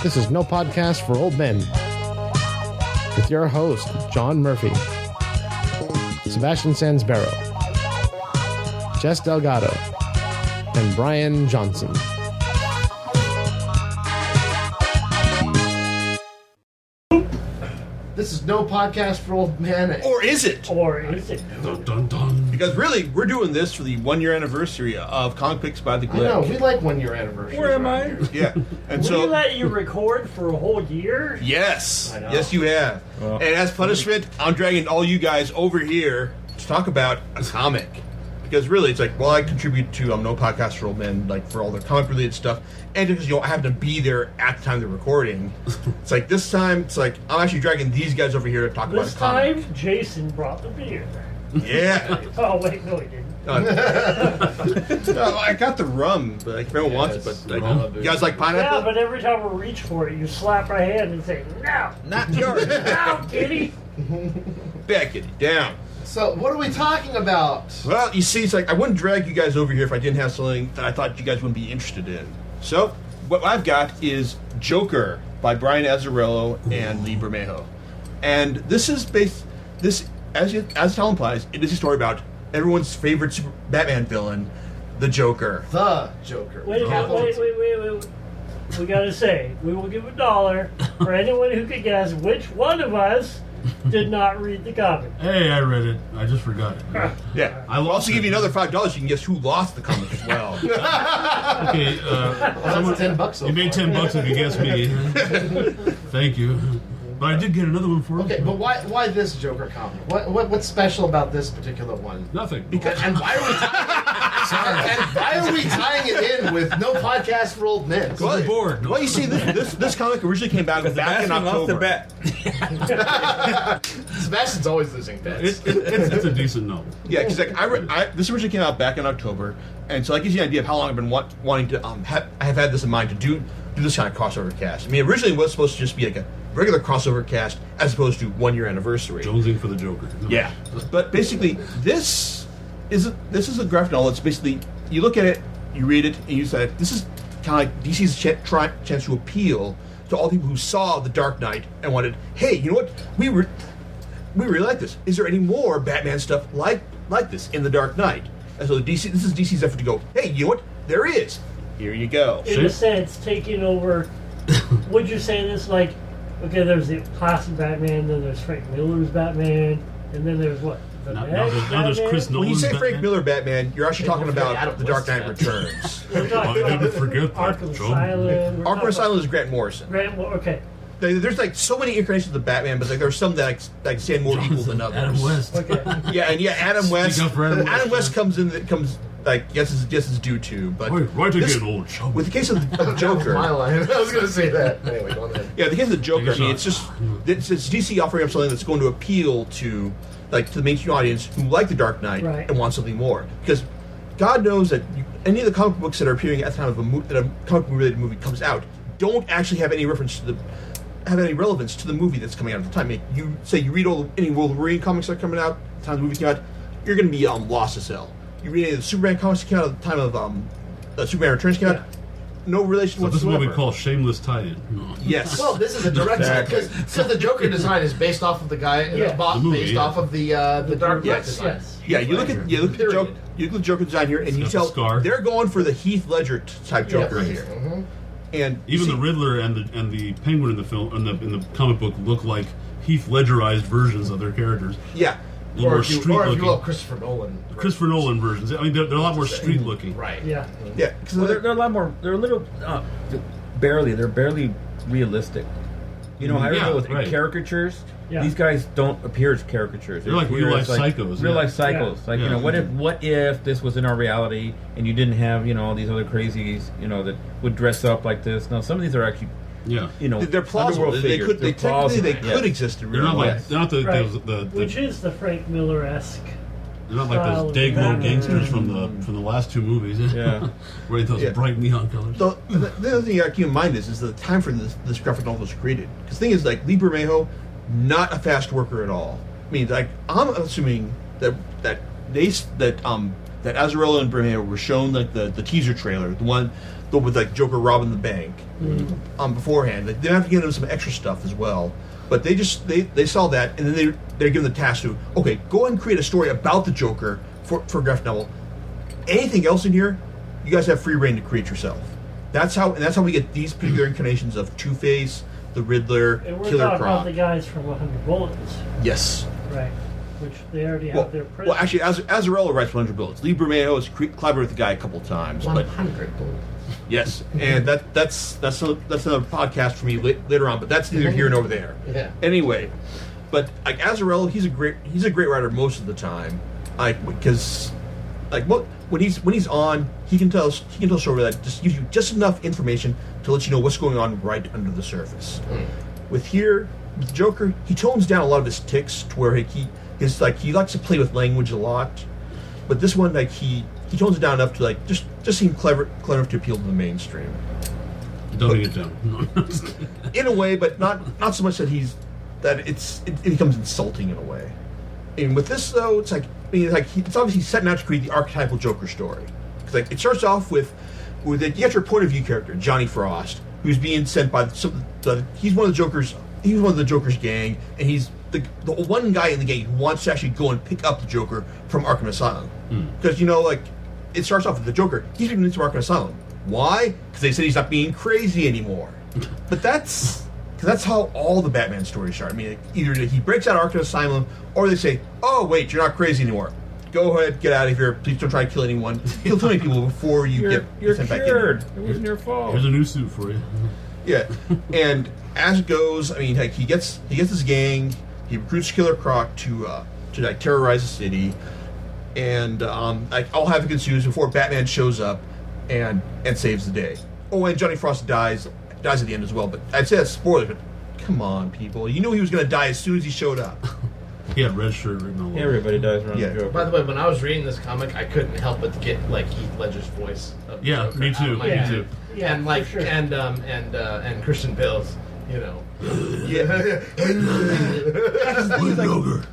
This is No Podcast for Old Men with your host, John Murphy, Sebastian Sansbaro, Jess Delgado, and Brian Johnson. This is No Podcast for Old Men. Or is it? Or is it? Dun, dun, dun. Because really, we're doing this for the 1 year anniversary of Comic Picks by the I know, Glick. we like 1 year anniversary. Where am I? Yeah. And We so, let you record for a whole year? yes. I know. Yes, you have. Well, and as punishment, I'm dragging all you guys over here to talk about a comic. Because really, it's like, well, I contribute to No Podcast for Old Men, like, for all the comic-related stuff. And because, I happen to be there at the time they're recording. It's like, this time, it's like, I'm actually dragging these guys over here to talk This about a comic. time, Jason brought the beer. Yeah. Oh, wait, no, he didn't. No, I got the rum, but like, if anyone wants it. But like, you guys like pineapple? Yeah, but every time we reach for it, you slap our hand and say, no, Not yours. no, kitty. Back it down. So, what are we talking about? Well, you see, it's like I wouldn't drag you guys over here if I didn't have something that I thought you guys would be interested in. So, what I've got is Joker by Brian Azzarello and Bermejo. And this is as the title implies, it is a story about everyone's favorite super Batman villain, the Joker. The Joker. Wait. We gotta say, we will give $1 for anyone who could guess which one of us did not read the comic. Hey, I read it. I just forgot it. Yeah. I'll also give you another $5. You can guess who lost the comic as well. Okay, That's $10 so you made far. $10 if you guessed me. Thank you. But I did get another one for Okay, but why this Joker comic? What's special about this particular one? Nothing. And why are we tying it in with No Podcast for Old Men? Well, bored. Well, you see, this comic originally came back in October. Off the bat. Sebastian's always losing bets. It's a decent novel. Yeah, because like this originally came out back in October, and so that gives you an idea of how long I've been wanting to I have had this in mind to do this kind of crossover cast. I mean, originally it was supposed to just be like a regular crossover cast as opposed to 1 year anniversary. Jonesing for the Joker. Yeah, but basically this is a graphic novel. It's basically you look at it, you read it, and you say this is kind of like DC's chance to appeal to all people who saw The Dark Knight and wanted, hey, you know what, we really like this. Is there any more Batman stuff like this in The Dark Knight? And so this is DC's effort to go, hey, you know what, there is. Here you go. In a sense, taking over. Would you say this like, okay, there's the classic Batman, then there's Frank Miller's Batman, and then there's what? The Now next there's Batman? Chris When Nolan's you say Frank Batman. Miller Batman, you're actually talking don't forget about Adam The Dark West. Knight Returns. We're talking I didn't about forget that. Arkham Jones. Asylum. Arkham Asylum is Grant Morrison. Okay. There's like so many incarnations of Batman, but like there's some that like stand more equal than others. Adam West. Okay. Adam West. up for Adam West. Adam West comes like yes is due to, but Right this- again, old chum. with the case of the That was Joker. my line. I was going to say that. Anyway, go on ahead. Yeah, the case of the Joker. I Take a mean, it's DC offering up something that's going to appeal to the mainstream audience who like the Dark Knight Right. and want something more. Because God knows that any of the comic books that are appearing at the time of that a comic book related movie comes out don't actually have any relevance to the movie that's coming out at the time. I mean, you say you read any Wolverine comics that are coming out at the time the movie came out, you're going to be lost as hell. You read any of the Superman comics that came out at the time of Superman Returns came out, no relation So this is whatsoever. what we call shameless tie-in. No. Yes. Well, this is a direct because the Joker design is based off of the guy, Yeah. The movie, based yeah. off of the Dark Knight Yes. design. Yes. Yeah, you look at the Period. Joker. You look at the Joker design here, and you got tell the scar. they're going for the Heath Ledger type Joker Yes. here. Mm-hmm. And Even see, the Riddler and the Penguin in the film in the comic book look like Heath Ledgerized versions of their characters. yeah, A little more If you street will, looking. Christopher Nolan. Christopher Nolan versions. I mean, they're a lot more street looking. Right. Yeah. yeah, because Well, they're a lot more. They're a little They're barely realistic. You know, I Yeah, remember with right. caricatures. Yeah. These guys don't appear as caricatures. They're like appear real-life as, psychos, Real yeah. life psychos. Yeah. Like Yeah. what if this was in our reality and you didn't have all these other crazies that would dress up like this? No, some of these are actually Yeah. they're plausible. underworld They figures. could. They They're technically they plausible, could yes. exist in They're real not life. like they're not the Right. Which is the Frank Miller-esque. they're not like style those of Dayglow Batman. gangsters from the last two movies. Yeah. Where those Yeah. bright neon colors. The other thing you got to keep in mind is the time for this graphic novel was created. Because the thing is, like, Bermejo not a fast worker at all. I mean, like, I'm assuming that Azzarello and Bermejo were shown like the teaser trailer, the one with like Joker robbing the bank beforehand. They have to give them some extra stuff as well. But they saw that, and then they're given the task to, okay, go and create a story about the Joker for a graphic novel. Anything else in here, you guys have free reign to create yourself. That's how we get these particular incarnations of Two-Face, the Riddler, And we're Killer talking Croc. about the guys from 100 Bullets, Yes. right? Which they already have their prison. Well, actually, Azzarello writes 100 Bullets. Lee Bermejo has collaborated with the guy a couple times. But 100 bullets. yes, and that's another podcast for me later on. But that's neither here nor there. Yeah. Anyway, but like Azzarello, he's a great writer most of the time. Because when he's on, he can tell a story that just gives you just enough information to let you know what's going on right under the surface. With Joker, he tones down a lot of his tics to where he likes to play with language a lot. But this one, like he tones it down enough to like just seem clever enough to appeal to the mainstream. Dumbing it down. In a way, but not so much that it becomes insulting in a way. And with this though, it's like it's obviously setting out to create the archetypal Joker story. Because like it starts off with you get your point of view character, Johnny Frost, who's being sent by he's one of the Joker's gang, and he's the one guy in the gang who wants to actually go and pick up the Joker from Arkham Asylum. Because it starts off with the Joker. He's been into Arkham Asylum. Why? Because they said he's not being crazy anymore. But that's how all the Batman stories start. I mean, either he breaks out of Arkham Asylum, or they say, "Oh wait, you're not crazy anymore. Go ahead, get out of here. Please don't try to kill anyone. Kill too many people before you're sent back in." Cured. It wasn't your fault. Here's a new suit for you. Yeah, and as it goes, I mean, like he gets his gang. He recruits Killer Croc to like terrorize the city, and all havoc ensues before Batman shows up and saves the day. Oh, and Johnny Frost dies at the end as well. But I'd say that's spoiler. But come on, people, you knew he was going to die as soon as he showed up. He had red shirt written all over. Everybody dies around Yeah. the Joker. By the way, when I was reading this comic, I couldn't help but get like Heath Ledger's voice. Of the Yeah, Joker me out too. of my Me head. too. Yeah, And like for sure. and Christian Bale's, Yeah.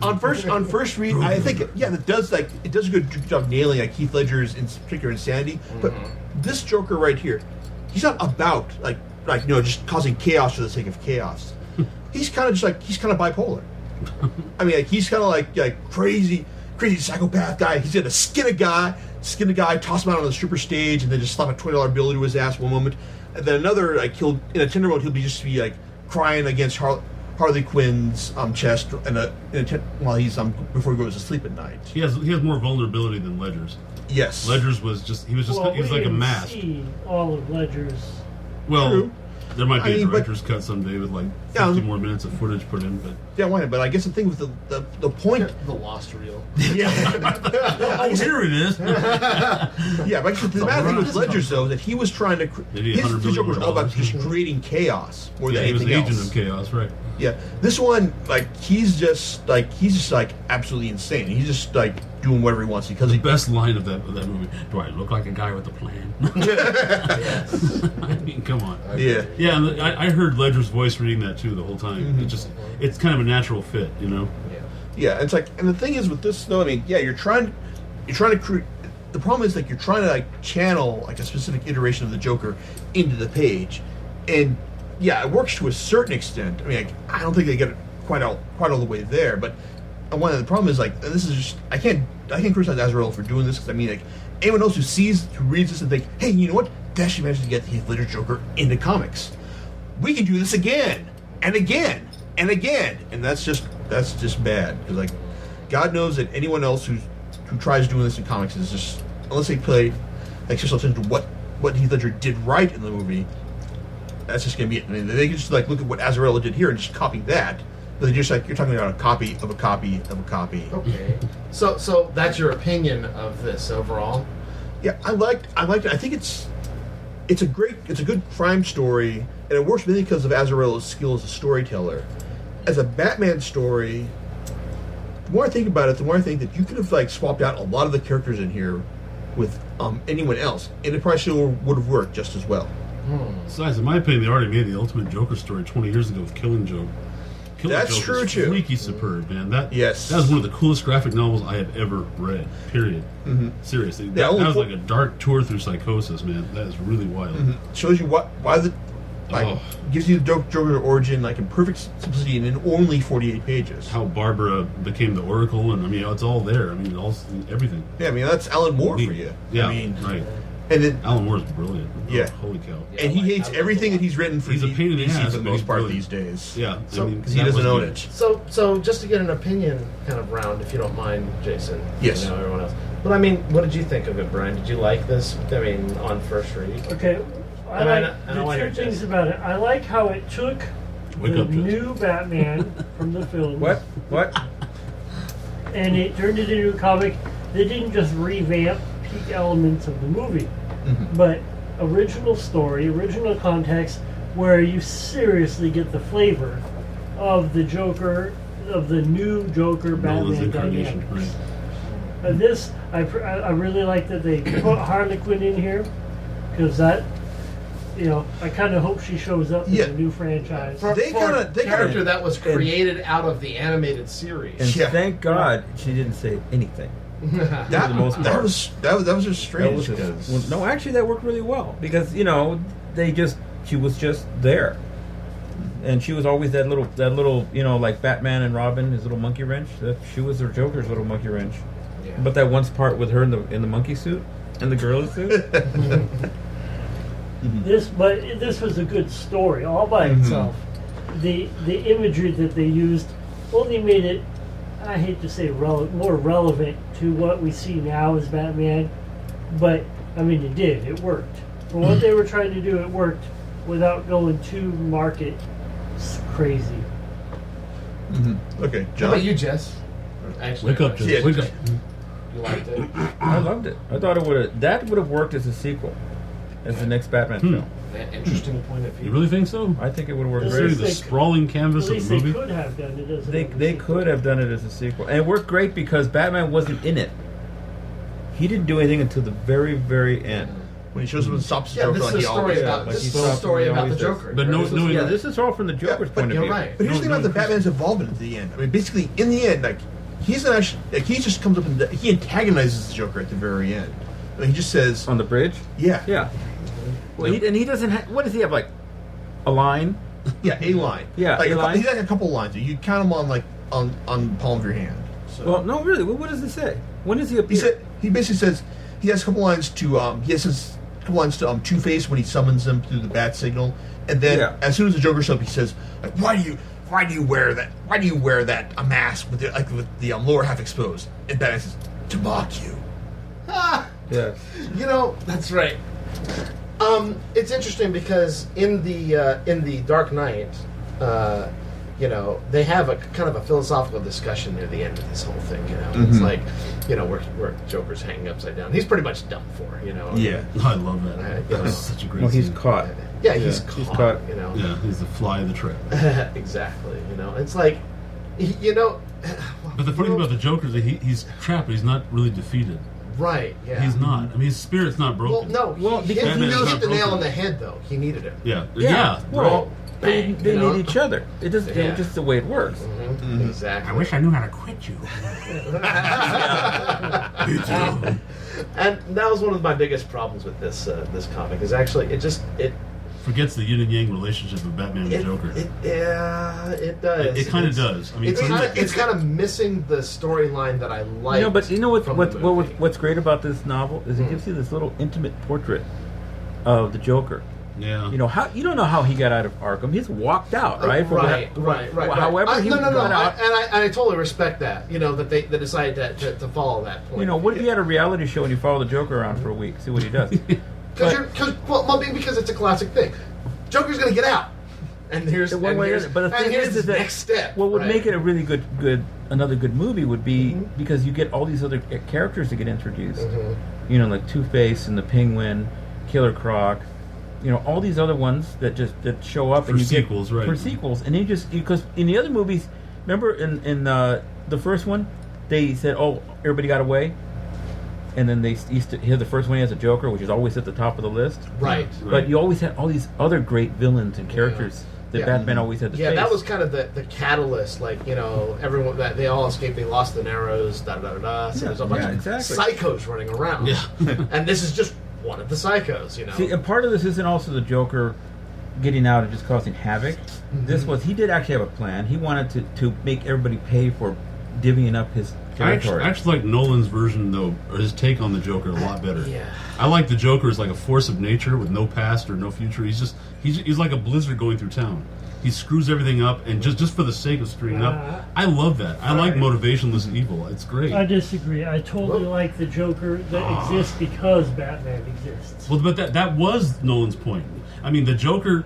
on first read, I think it does a good job nailing like Heath Ledger's in particular insanity. But this Joker right here, he's not about just causing chaos for the sake of chaos. He's kind of bipolar. I mean, like, he's kind of like crazy psychopath guy. He's gonna skin a guy, toss him out on the stripper stage, and then just slap a $20 bill into his ass one moment, and then another he'll in a tender mode he'll be crying against Harley Quinn's chest while he's before he goes to sleep at night. He has more vulnerability than Ledger's. Yes. Ledger's was he was like a didn't mask. See all of Ledger's. Well, True. there might be I a mean, but- director's cut someday with like 50 Yeah, more minutes of footage put in, but Yeah, why not? But I guess the thing with the point. the lost reel. Yeah. oh, here it is. Yeah, but the bad thing with Ledger's though is that he was trying to. Maybe His $100 Joker was all about million. just creating chaos more Yeah, than he was anything the agent else. of chaos, right? Yeah, this one he's just absolutely insane. He's just doing whatever he wants because The he. best line of that movie. Do I look like a guy with a plan? I mean, come on. Yeah. Yeah, and I heard Ledger's voice reading that too the whole time. It's kind of a natural fit, you know. Yeah, it's and the thing is with this though, I mean, yeah, you're trying to create. The problem is you're trying to channel a specific iteration of the Joker into the page, and yeah, it works to a certain extent. I mean, I don't think they get it quite all the way there, but one of the problem is this is just I can't criticize Azzarello for doing this because I mean anyone else who reads this and think, hey, you know what? They actually managed to get the Heath Ledger Joker into comics. We can do this again and again and again, and that's just bad because God knows that anyone else who tries doing this in comics is just unless they play special attention to what Heath Ledger did right in the movie. That's just gonna be it. I mean, they can just look at what Azzarello did here and just copy that. But they just you're talking about a copy of a copy of a copy. Okay. So that's your opinion of this overall? Yeah, I liked it. I think it's a good crime story, and it works mainly because of Azzarello's skill as a storyteller. As a Batman story, the more I think about it, the more I think that you could have swapped out a lot of the characters in here with anyone else, and it probably still would have worked just as well. Besides, in my opinion, they already made the ultimate Joker story 20 years ago with Killing Joke. Killer That's Joke true, is too. freaky superb, man. That Yes. that was one of the coolest graphic novels I have ever read. Period. Seriously, that only was fo- like a dark tour through psychosis, man. That is really wild. Shows you why the Oh. gives you the Joker origin like in perfect simplicity and in only 48 pages. How Barbara became the Oracle, and I mean, it's all there. I mean, everything. Yeah, I mean that's Alan Moore Neat. for you. Yeah, I mean, right. and then Alan Moore's brilliant. Yeah. Oh, holy cow. and he like, hates I love everything the that he's written for He's a pain in the DC ass, for the but most he's part brilliant. these days. Yeah, So- I mean, because he that doesn't was own good. it. So just to get an opinion kind of round, if you don't mind, Jason. Yes. You know, everyone else. But I mean, what did you think of it, Brian? Did you like this? I mean, on first read. Okay, I And I like know- I know why the you're two things just- about it. I like how it took Wake the up, Jess. new Batman from the film. What? And it turned it into a comic. They didn't just revamp peak elements of the movie, but original story, original context, where you seriously get the flavor of the Joker, of the new Joker Nolan's Batman incarnation, dynamics. right? This, I really like that they put Harley Quinn in here, because that, you know, I kind of hope she shows up in Yeah. the new franchise. For, They for kinda- a they kinda- character that was created out of the animated series. And Yeah. thank God she didn't say anything. That, the most that part. was just strange. That was because well, no, actually, that worked really well because she was just there, and she was always that little like Batman and Robin, his little monkey wrench. She was their Joker's little monkey wrench. Yeah. But that one part with her in the monkey suit and the gorilla suit. This was a good story all by itself. The imagery that they used only made it, I hate to say more relevant to what we see now as Batman, but I mean it did. It worked. For what they were trying to do, it worked without going too market crazy. Okay, How John. about you, Jess? Actually, Wake up, Jess. Yeah. Wake up. You liked it? I loved it. I thought that would have worked as a sequel, as the next Batman film. An interesting point of view. You really think so? I think it would have worked Considering great. Considering the they- sprawling At canvas of least the they movie. could have done it as They could have done it as a sequel, and it worked great because Batman wasn't in it. He didn't do anything until the very, very end. When he shows up and stops the Yeah, Joker, this like is he a story always about like does. this he is a stopped story when he about the always Joker. But no- This is- no, Yeah, this is all from the Yeah, Joker's but point of you're view. right. But here's the thing No, about the no, Batman's involvement at the end. I mean, basically, in the end, like he's not actually like he just comes up and he antagonizes the Joker at the very end. Like, he just says, On the bridge? "Yeah, Yeah. Well, he doesn't have. What does he have, like a line? yeah, a line. Yeah, like a line. He's like a couple lines. You count them on like on the palm of your hand. So Well, no, really. What does it say? When does he appear? he basically says he has a couple lines to Two-Face when he summons him through the bat signal, and then Yeah. as soon as the Joker shows up, he says, like, "Why do you wear that? Why do you wear that a mask with the lower half exposed?" And Batman says, "To mock you." Ah, Yeah. you know, that's right. It's interesting because in the Dark Knight, you know, they have a kind of a philosophical discussion near the end of this whole thing. You know, it's like, you know, where Joker's hanging upside down. He's pretty much done for. You know. Yeah. I love that. You know. That's such a great Well, he's scene. caught. Yeah, he's he's caught. caught. You know. Yeah, he's the fly of the trap. Exactly. You know, it's like, you know. But the funny thing about the Joker is that he's trapped, but he's not really defeated. Right. Yeah. He's not. I mean, his spirit's not Well, broken. no. Well, he because hit Batman's not the nail broken. on the head, though. He needed it. Yeah. Yeah. Well, Bang, they you know? need each other. It just Yeah. just the way it works. Exactly. I knew how to quit you. And that was one of my biggest problems with this comic. Is actually it Forgets the yin and yang relationship of Batman and Joker. yeah, it does. It kind of does. I mean, It's kind of missing the storyline that I like. But you know what's great about this novel is it gives you this little intimate portrait of the Joker. yeah. You know how you don't know how he got out of Arkham. He's walked out, right? Right. However, he got out. I totally respect that. You know that they decided to follow that point. You know, what if you had a reality show and you follow the Joker around for a week, see what he does? Because it's a classic thing. Joker's going to get out, and here's The one way or the other. But the thing is his that next step. what would right? make it a really another good movie would be because you get all these other characters that get introduced. You know, like Two-Face and the Penguin, Killer Croc. You know, all these other ones that show up For and you sequels, get right. for sequels, and then because in the other movies, remember in the first one, they said, "Oh, everybody got away." And then they used to hear the first one as a Joker, which is always at the top of the list. Right. But you always had all these other great villains and characters that Yeah. Batman always had the Yeah, face. that was kind of the catalyst. Like, everyone that they all escaped, they lost the arrows, da da da da. So Yeah, there's a bunch yeah, of exactly. psychos running around. Yeah. And this is just one of the psychos. See, and part of this isn't also the Joker getting out and just causing havoc. This was, he did actually have a plan. He wanted to make everybody pay for divvying up his I territory. actually like Nolan's version, though, or his take on the Joker a lot better. Yeah. I like the Joker as like a force of nature with no past or no future. He's like a blizzard going through town. He screws everything up, and just for the sake of screwing it up. I love that. I like motivationless evil. It's great. I disagree. I totally like the Joker that exists because Batman exists. Well, but that was Nolan's point. I mean, the Joker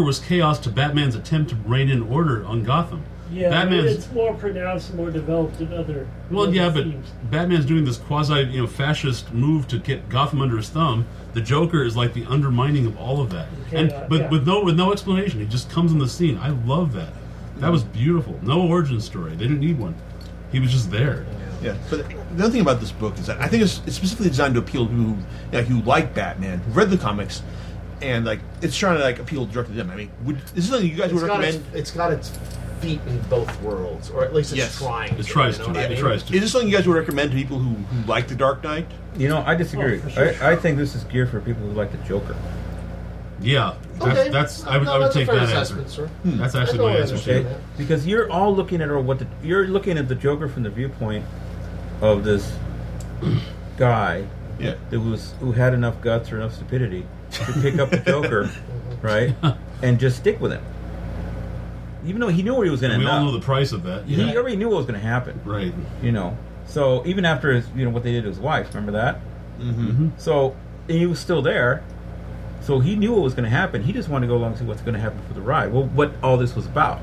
was chaos to Batman's attempt to rein in order on Gotham. Yeah, Batman's it's more pronounced, more developed in other. Well, other yeah, but themes. Batman's doing this quasi, fascist move to get Gotham under his thumb. The Joker is like the undermining of all of that, Okay, but yeah. with no explanation. He just comes on the scene. I love that. That was beautiful. No origin story. They didn't need one. He was just there. Yeah, but the other thing about this book is that I think it's specifically designed to appeal to who like Batman, who read the comics, and like it's trying to like appeal directly to them. I mean, is this something you guys would recommend? It's got its feet in both worlds, or at least it's Yes. trying. It tries you to. know what I It mean? tries to. Is this something you guys would recommend to people who like the Dark Knight? I disagree. Oh, for sure. I think this is geared for people who like the Joker. Yeah, Okay. that's I No, would that's a take fair that assessment, answer. sir. That's actually I my totally answer understand too. that. Because you're all looking at you're looking at the Joker from the viewpoint of this guy Yeah. who had enough guts or enough stupidity to pick up the Joker, right, and just stick with him. Even though he knew where he was going to We end all up. know the price of that. He already knew what was going to happen. Right. So even after his, what they did to his wife, remember that? Mm-hmm. So and he was still there. So he knew what was going to happen. He just wanted to go along and see what's going to happen for the ride. Well, what all this was about.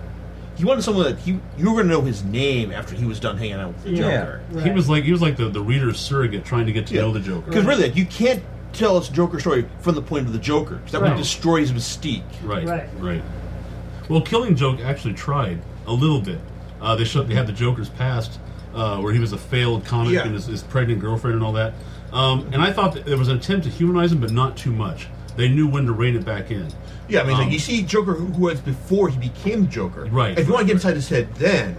He wanted someone that you were going to know his name after he was done hanging out with the Yeah. Joker. Right. He was like the reader's surrogate trying to get to know the Joker. Because really, like, you can't tell us Joker story from the point of the Joker, because that Right. would destroy his mystique. Right. Well, Killing Joke actually tried a little bit. They had the Joker's past, where he was a failed comic Yeah. and his pregnant girlfriend and all that. And I thought that there was an attempt to humanize him, but not too much. They knew when to rein it back in. Yeah, I mean, like, you see Joker who was before he became Joker. Right. If you want to get inside his head then,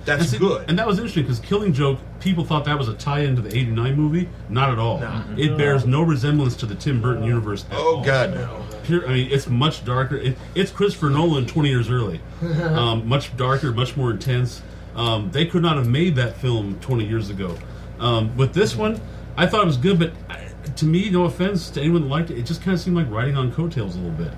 that's good. And that was interesting because Killing Joke, people thought that was a tie-in to the '89 movie. Not at all. No. It bears no resemblance to the Tim Burton universe at all. Oh, God, no. I mean, it's much darker. It's Christopher Nolan 20 years early. Much darker, much more intense. They could not have made that film 20 years ago. With this one, I thought it was good, but to me, no offense to anyone that liked it, it just kind of seemed like riding on coattails a little bit.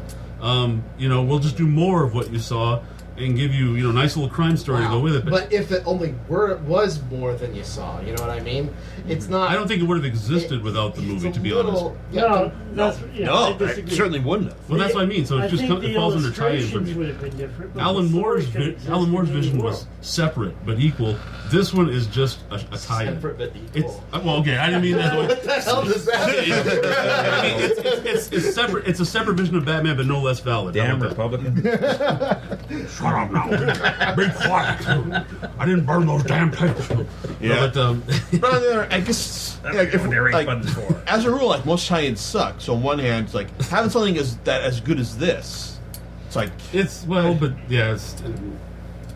We'll just do more of what you saw and give you, nice little crime story to go with it. But if it only was more than you saw, you know what I mean? It's not. I don't think it would have existed without the movie, to be honest. No, that's I I disagree. certainly wouldn't have. Well, that's what I mean. So I it just think the falls under tie-in for illustrations me. would have been different. But Alan the Moore's story could exist in vision any was world. separate but equal. This one is just a tie-in. Separate but It's equal. well, okay. I didn't mean that. What the hell does that mean? I mean, it's separate. It's a separate vision of Batman, but no less valid. How Damn about Republican. Shut up now. Be quiet. I didn't burn those damn tapes. Yeah. No, But on the other, I guess, as a rule, like, most tie-ins suck. So on one hand, it's like, having something as good as this, it's like, it's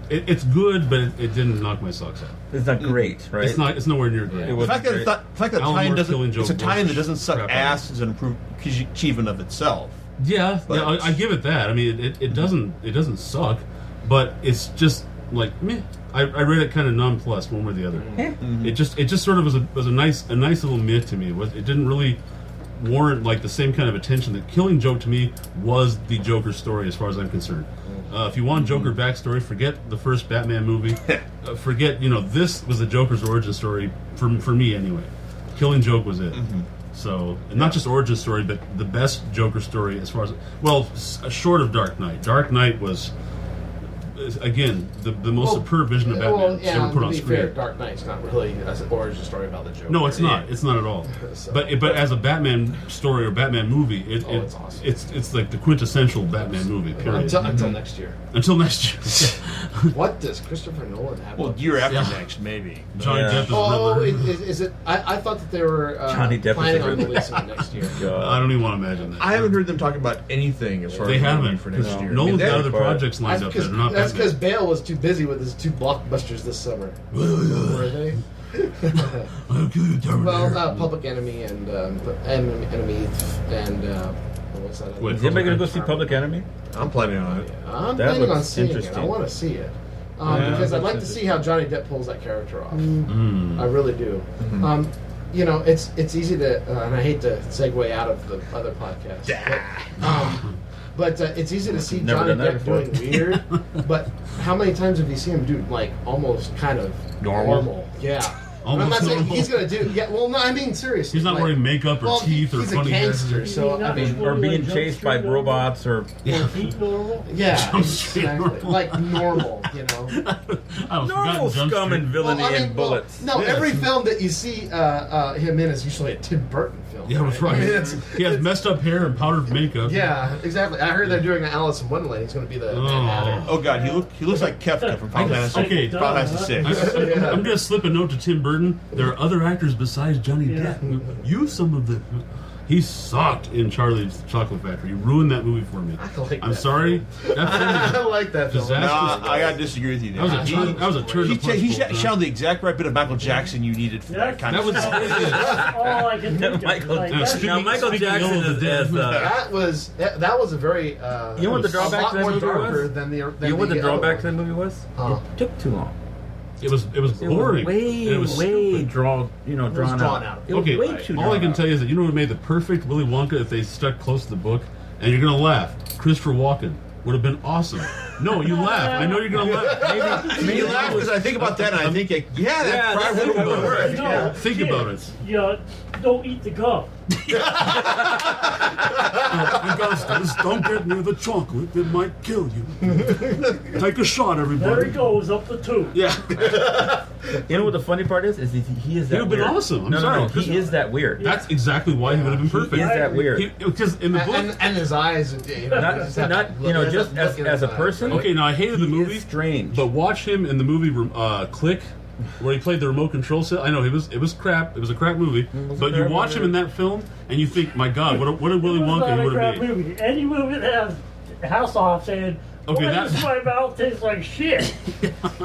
it's good, but it didn't knock my socks off. It's not great, right? It's nowhere near great. It the was fact that great. the fact that Alan tie-in Moore's doesn't, Killing Joke it's a tie-in that was doesn't suck crap. ass is an achievement of itself. Yeah, But- I give it that. I mean, it doesn't suck, but it's just like meh. I read it kind of nonplussed one way or the other. It just sort of was a nice little meh to me. It didn't really warrant like the same kind of attention that Killing Joke to me was the Joker story as far as I'm concerned. If you want Joker backstory, forget the first Batman movie. Forget this was the Joker's origin story for me anyway. Killing Joke was it. So, and not just origin story, but the best Joker story as far as short of Dark Knight. Dark Knight was again, the most superb vision of Batman ever put on to be screen. fair, Dark Knight's not really an origin story about the Joker. No, it's not. It's not at all. So- But as a Batman story or Batman movie, it's awesome. It's like the quintessential Batman movie. Period. Until next year. Until next year. What does Christopher Nolan have? Well, up year his- after next, maybe. Johnny Yeah. Depp is Oh, Riddler. is it? I thought that they were Johnny Depp is planning the on Riddler. releasing it next year. I don't even want to imagine that. I haven't heard them talk about anything as far They as haven't movie for next No. year. Nolan's I mean, got other quiet. projects lined up that are not That's because Batman. Bale was too busy with his 2 blockbusters this summer. Were they? Well, Public Enemy and Enemy and what was that? Wait, Is anybody going to go see Public Enemy? I'm planning on it. I'm That planning on looks seeing it. I interesting. want to see it Yeah, because I'd that's like to see how Johnny Depp pulls that character off. Mm. I really do. You know, it's easy to, and I hate to segue out of the other podcast, but it's easy to see Never Johnny done that Depp before. doing weird. But how many times have you seen him do like almost kind of Normal? Yeah. Almost I'm not saying normal. he's gonna do. Yeah. Well, no, I mean seriously. He's not like, wearing makeup or well, teeth or he's funny a hair. gangster, so I mean, Or being chased by robots or... Their feet normal. yeah, Jump Street exactly. normal. Like normal, you know. I've Normal forgotten Jump scum and Street. villainy Well, I mean, and bullets. No, Yes. every film that you see him in is usually a Tim Burton film. Yeah, that's right. I mean, it's, He has messed up hair and powdered makeup. yeah, exactly. I heard they're doing an Alice in Wonderland. He's going to be the Mad Hatter. Oh god, he looks like Kefka from Final Fantasy. Okay. Final Fantasy 6. I'm going to slip a note to Tim Burton. There are other actors besides Johnny Yeah. Depp. Use some of the. He sucked in Charlie's Chocolate Factory. He ruined that movie for me. I like I'm that sorry. That I film like that film. Disaster. No, I gotta disaster with you there. was that was a turn to punch He bowl, shouted the exact right bit of Michael Jackson you needed for that kind That of was stuff. That's all I can think of. Michael- Like, Now, that's- now, Michael speaking Jackson ill of the is... dead. That was a very. You know what the a drawback lot to that more movie darker was? than the. Than You know what the other drawback to one. that movie was? Huh. It took too long. It was It was boring. way, And it was way stupid. drawn drawn out. out. It was Okay, way too all drawn I can out. tell you is that you know what made the perfect Willy Wonka if they stuck close to the book, and you're gonna laugh. Christopher Walken would have been awesome. No, you laugh. I know you're gonna laugh. Maybe you laugh because I think about that and I think, yeah, Yeah, that that's probably would about work. it. No, Think kid, about it. You know, don't eat the gum. Augustus, don't get near the chocolate. It might kill you. Take a shot, There everybody. he goes up the tube. Yeah. You know what the funny part is? Is he is that He would've been weird. awesome. I'm no, sorry. No, he is that weird. That's exactly why he would have been perfect. He is that weird. Because in the book. And his eyes. You know, Not- just have not, to you look- know, have just to look in as his a eyes, person. right? Okay, now I hated the He movie. is strange. But watch him in the movie Click, where he played the remote control set. I know it was crap. It was a crap movie. was a But you crap watch him movie. in that film, and you think, my God, what a Willy It was Wonka not he a would crap have made. movie. Any movie that has Hasselhoff saying, Okay, "Why that- does my mouth taste like shit?"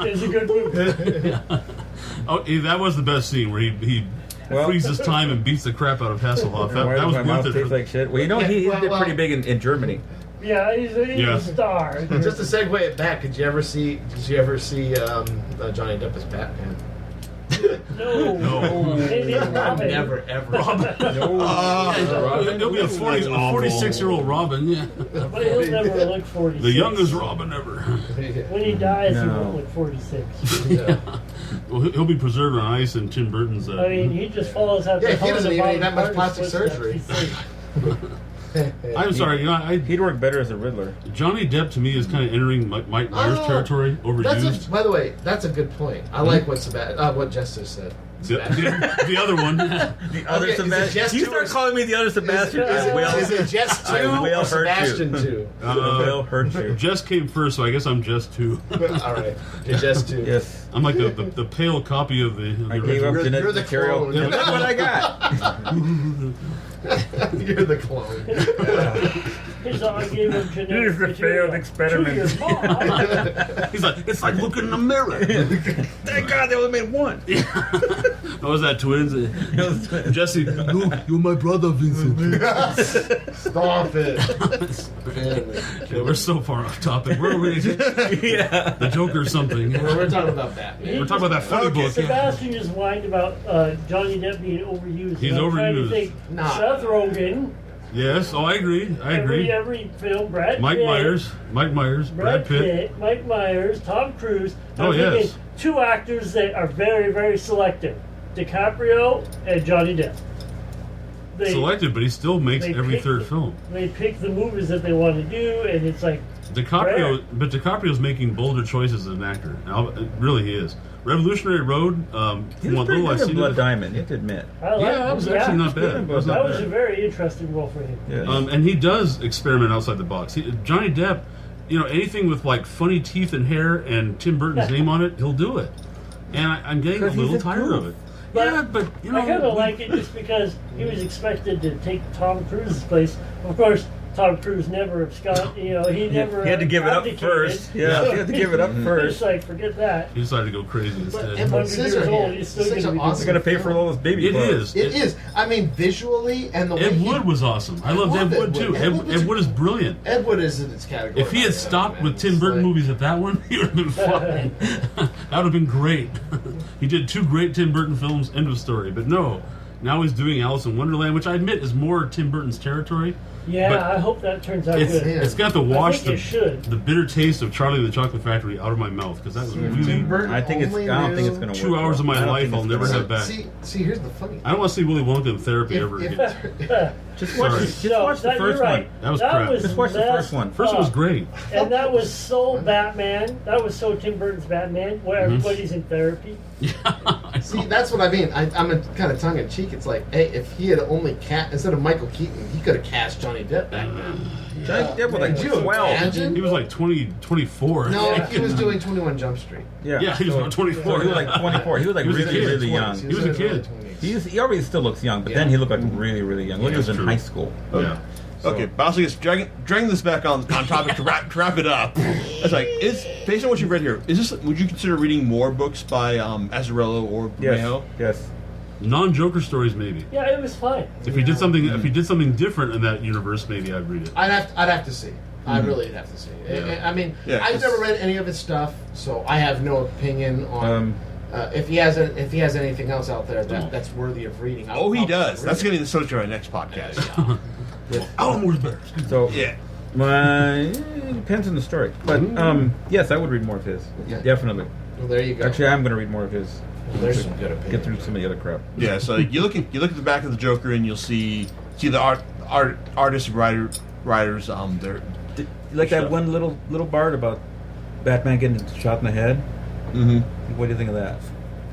is a good movie. Oh, that was the best scene where he Well- freezes time and beats the crap out of Hasselhoff. Why That does was my mouth worth taste it. like shit? Well, you know, he Yeah, did well, pretty big in Germany. Yeah, he's Yeah. a star. Just to segue it back, did you ever see Johnny Depp as Batman? No. Maybe Robin. Never ever. It'll be a 46-year-old Robin, yeah. But he'll never look 46. The youngest Robin ever. When he dies, he No. won't look 46. Yeah. Well, he'll be preserved on ice in Tim Burton's. I mean, he just follows after Yeah, he doesn't Helena even need that much Bonham plastic Carter's surgery. footsteps. I'm sorry, He'd work better as a Riddler. Johnny Depp to me is kind of entering Mike Myers territory, overused. By the way, that's a good point. I like what Jess just said. The other one. The other Okay, is it Sebastian. just You two start or- calling me the other Sebastian. Is it Jess 2 I will or hurt Sebastian you. 2? I will hurt you. Jess came first, so I guess I'm Jess too. All right, you're Jess 2. Yes. I'm like the pale copy of the I gave up You're genetic the material. clone. And look what I got. You're the clone. He's all, I gave him genetic Here's the material failed experiment. to your mom. He's like, it's like looking in a mirror. Thank God they only made one. Oh, was that twins? Jesse, you're my brother, Vincent. Stop it. Okay, we're so far off topic. Where are we? Yeah. The Joker or something. We're talking about Batman. We're talking about that funny book. Sebastian just whined about Johnny Depp being overused. He's And I'm trying to overused. think, Nah. Seth Rogen, Yes, oh, I agree. I agree. every film, Brad Mike Pitt, Myers, Brad Pitt. Mike Myers, Tom Cruise. Oh, I'm yes. thinking two actors that are very, very selective: DiCaprio and Johnny Depp. They, Selected, but he still makes they every pick third the- film. They pick the movies that they want to do, and it's like DiCaprio, but DiCaprio's making bolder choices as an actor. Now, really, he is. Revolutionary Road. He From was what pretty little I've good in seen, Blood of it, Diamond. You have to admit. that was actually not bad. That was That not was a very interesting role for him. Yeah. And he does experiment outside the box. Johnny Depp, anything with like funny teeth and hair and Tim Burton's name on it, he'll do it. And I'm getting a 'Cause he's little a tired goof. of it. But Yeah, but I kind of like it just because he was expected to take Tom Cruise's place. Of course, Tom Cruise never absconded. He never. He had to give it up abdicated. first. Yeah, he had to give it up He's first. like, forget that. He decided to go crazy instead. and 100 years old, Scissorhands. he's still Such gonna an be awesome They're gonna pay for film. all those baby It clothes. is. It is. I mean, visually and the way Ed Wood was awesome. I loved love Ed Wood Ed too. Wood. Ed Wood is brilliant. Ed Wood is in its category. If he had stopped with Tim Burton movies at that one, he would have been fine. That would have been great. He did 2 great Tim Burton films, end of story. But no, now he's doing Alice in Wonderland, which I admit is more Tim Burton's territory. Yeah, But I hope that turns out It's, good. it's got to wash think it should. the bitter taste of Charlie and the Chocolate Factory out of my mouth because that was really Tim Burton I think it's. I only don't think knew- it's gonna work. 2 hours of well. I my don't life think I'll it's never gonna have back. See, here's the funny. I don't want to see Willy Wonka in therapy ever again. Just watch. Sorry. Just watch the you're first right. one. That was crap. Just watch the first one. First one was up. great. And that was so Batman. That was so Tim Burton's Batman, where everybody's in therapy. See, that's what I mean. I'm a kind of tongue in cheek. It's like, hey, if he had only instead of Michael Keaton, he could have cast Johnny Depp back then. Johnny Depp was like Could you 12. imagine? He was like 24. No, Yeah. he was doing 21 Jump Street. Yeah, he was about 24. So he was like 24. He was like He was a really, kid. really young. He was a in his early kid. 20s. He already still looks young, but then Yeah. he looked like really, really young. When he was in true. high school. Yeah. Okay, but also just dragging this back on topic to wrap it up. It's like, based on what you've read here, would you consider reading more books by Azzarello or Bermejo? Yes. Non-Joker stories, maybe. Yeah, it was fine. If he did something different in that universe, maybe I'd read it. I'd have to see. I really have to see. Yeah. I mean, Yeah, I've 'cause- never read any of his stuff, so I have no opinion on if he has anything else out there that's worthy of reading. Oh, he does. That's going going to be the subject of our next podcast. Alan Moore's better. So Yeah. it depends on the story, but yes, I would read more of his. Yeah. Definitely. Well, there you go. Actually, I'm going to read more of his. There's some good opinions. Get through some of the other crap. Yeah, so you look at the back of the Joker and you'll see the artists and writers. They're Like that one little part about Batman getting shot in the head. mm-hmm. What do you think of that?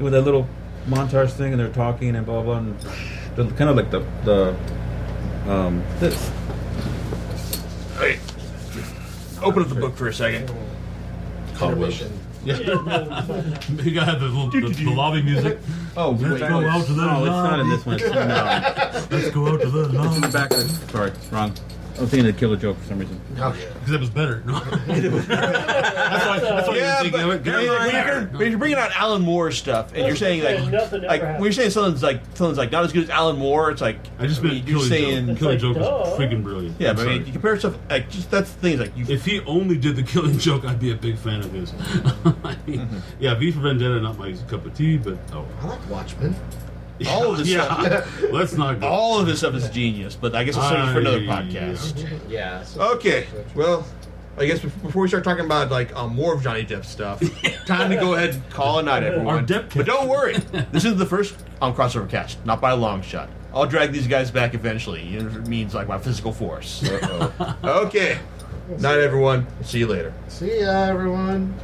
With that little montage thing, and they're talking and blah blah, and kind of like this. Hey, open up the book for a second. Intermission. Yeah. You gotta have the lobby music. Oh, Let's go out to the No, it's not in lobby. this one. It's no. Let's go out to the It's in the lobby. back. Sorry, it's wrong. I was thinking of Killer Joke for some reason. Because it was better. No. That's why Yeah, you're but, thinking of it. when you're bringing out Alan Moore stuff, and you're saying Nothing ever like happened. when you're saying something's not as good as Alan Moore, it's like I just meant you're Killing saying Joke. Killing Joke It's like, was freaking brilliant. yeah, I'm but I mean, sorry. you compare stuff like just that's the thing is like you. If he only did the Killing Joke, I'd be a big fan of his. I mean, yeah, V for Vendetta, not my cup of tea, but I like Watchmen. All of this yeah. Let's not go. All of this stuff is genius, but I guess we'll save it for another podcast. Yeah. So Okay, well, I guess before we start talking about like more of Johnny Depp stuff, time to go ahead and call a night, everyone. Our Depp But don't worry, this is the first Crossovercast, not by a long shot. I'll drag these guys back eventually. It means like my physical force. Okay, night, everyone. See you later. see ya, everyone.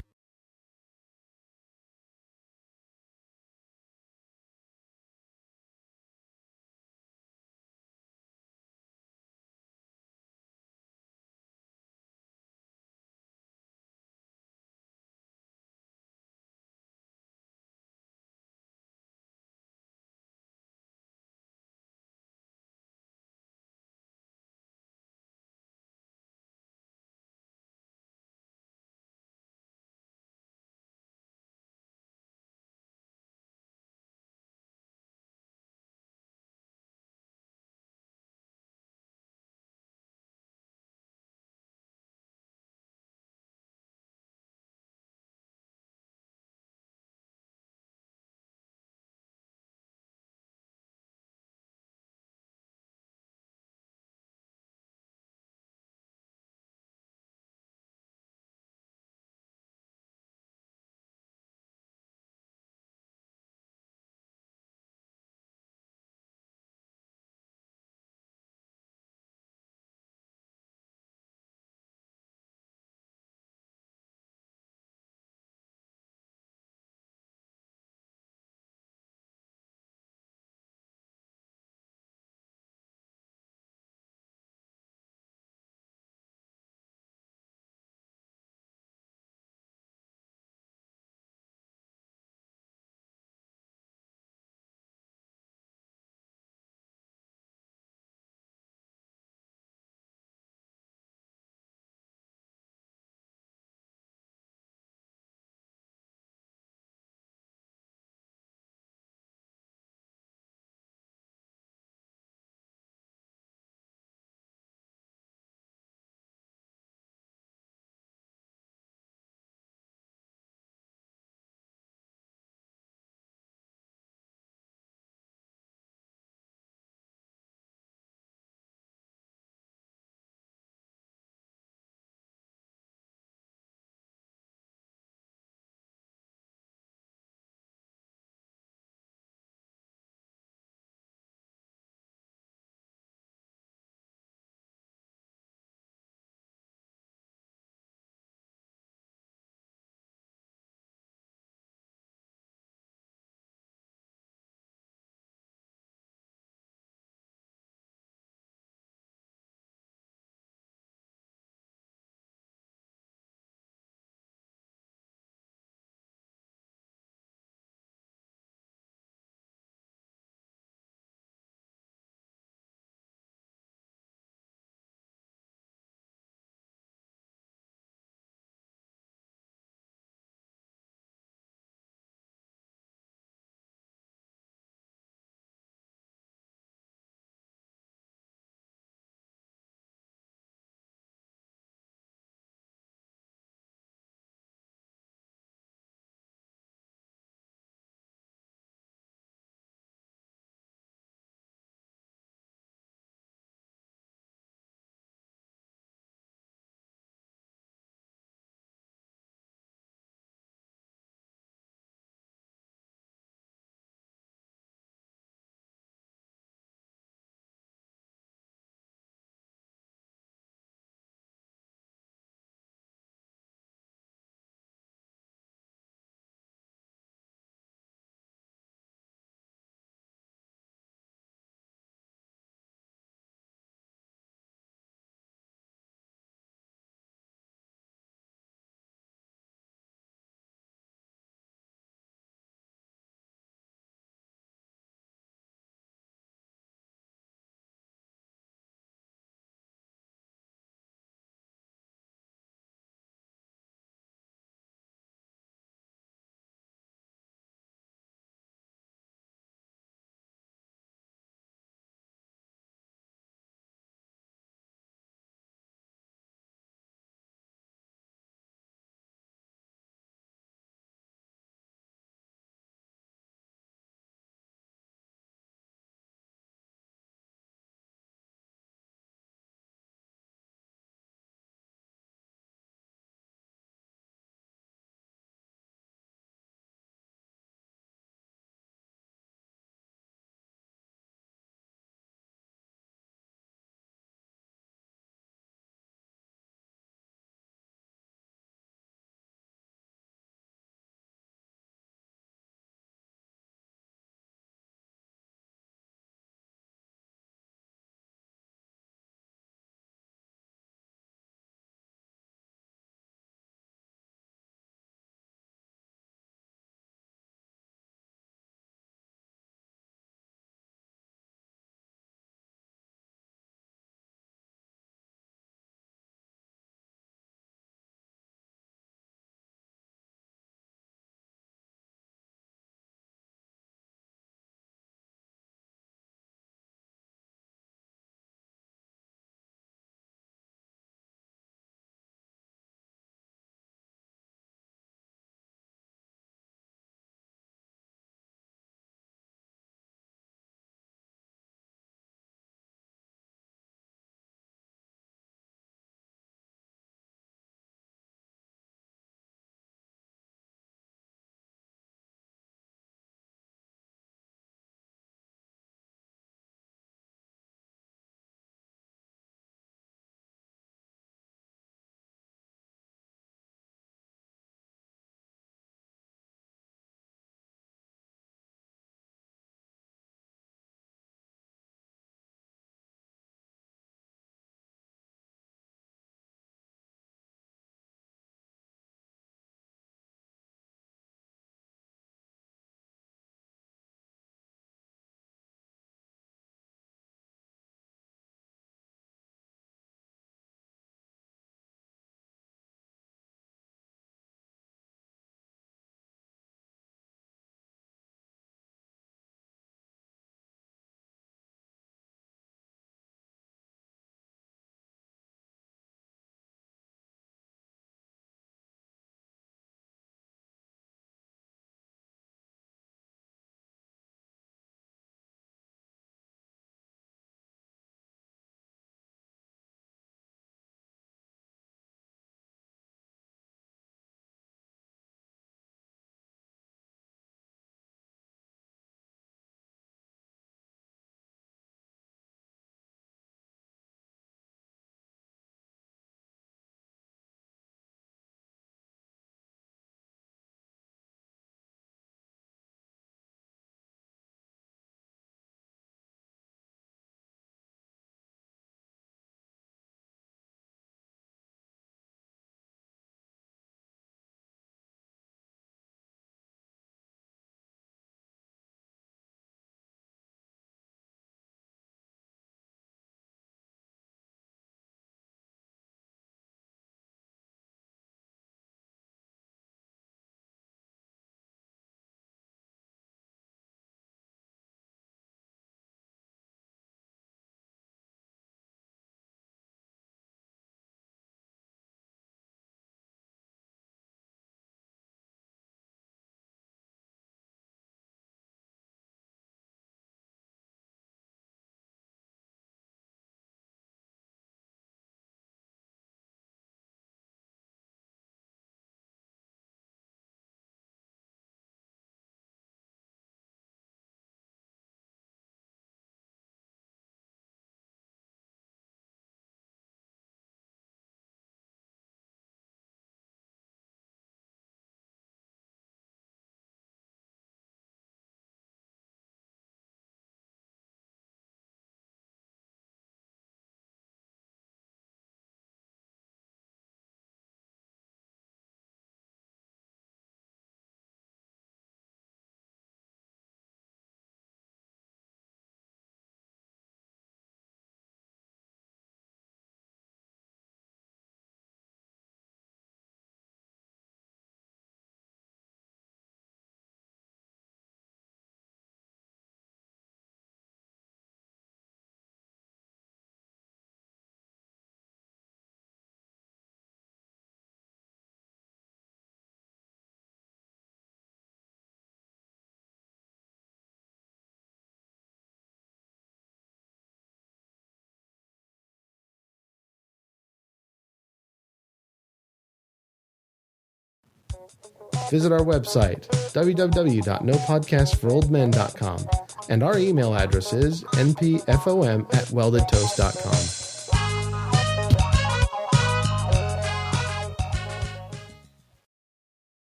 Visit our website, www.nopodcastforoldmen.com, and our email address is npfom@weldedtoast.com.